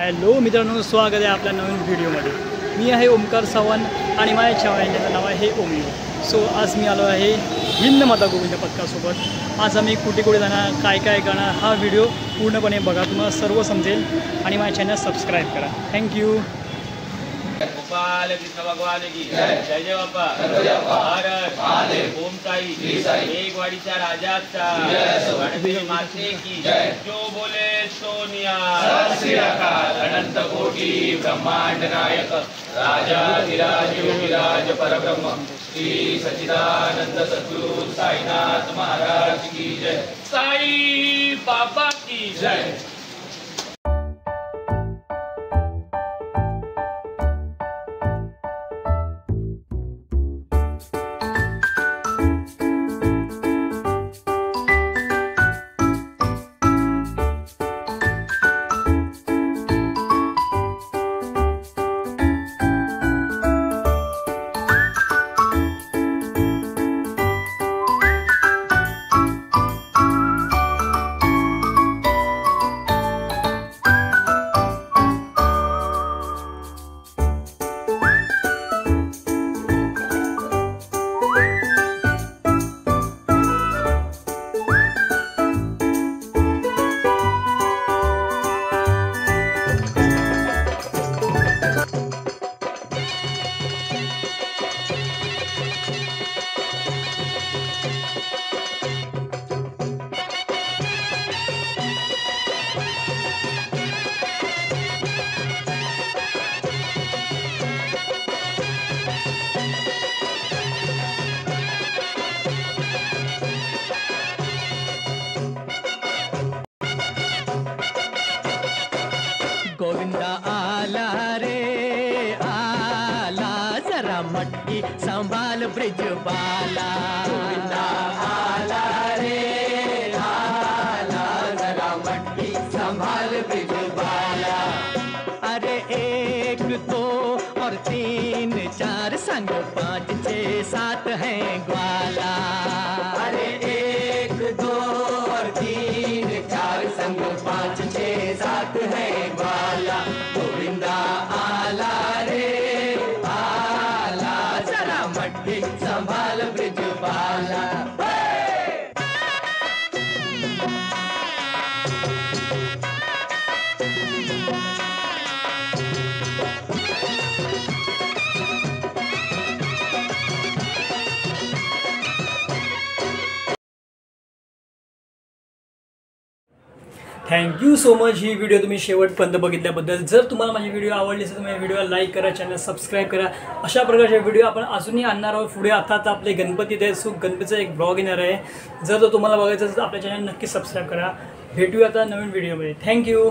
Hello मित्रांनो, स्वागत आहे आपल्या नवीन व्हिडिओमध्ये। मी आहे ओमकार सावंत आणि माझ्या चॅनलचं नाव आहे ओमिओ। सो आज मी आलो आहे हिंद माता गोविंद पथकासोबत। आज आम्ही कुठे कुठे जाणार, काय काय करणार, हा व्हिडिओ पूर्णपणे बघा, तुम्हाला सर्व समजेल आणि माझ्या चॅनल सबस्क्राईब करा। थँक्यू। गोपाल कृष्ण भगवान की जय जय बाप्पा भारत ओम साई एक वाडीच्या राजाचा गणपती माते की जो बोले सोनिया श्री अकाल अनंत कोटी ब्रह्मांड नायक राजाधिराज योगीराज परब्रह्म श्री सच्चिदानंद सद्गुरु साईनाथ महाराज की जय। साई बाबा की जय। गोविंदा आला रे आला, जरा मटकी संभाल ब्रिज बाला। गोविंदा आला रे आला, जरा मटकी संभाल ब्रिज बाला। अरे एक दो और तीन चार संग 5 6 7 है ग्वाला। अरे एक दो और तीन चार संग 5 6 7 है ग्वाला। गोविंदा आला रे आला, जरा मटकी संभाल ब्रिज बाला। थँक्यू सो मच ही व्हिडिओ तुम्ही शेवटपर्यंत बघितल्याबद्दल। जर तुम्हाला माझी व्हिडिओ आवडली असेल तर माझ्या व्हिडिओला लाईक करा, चॅनल सबस्क्राईब करा। अशा प्रकारचे व्हिडिओ आपण अजूनही आणणार आहोत पुढे। आता आपले गणपती आहेत, सो गणपतीचा एक ब्लॉग येणार आहे। जर तो तुम्हाला बघायचा असेल तर आपल्या चॅनल नक्की सबस्क्राईब करा। भेटूया आता नवीन व्हिडिओमध्ये। थँक्यू।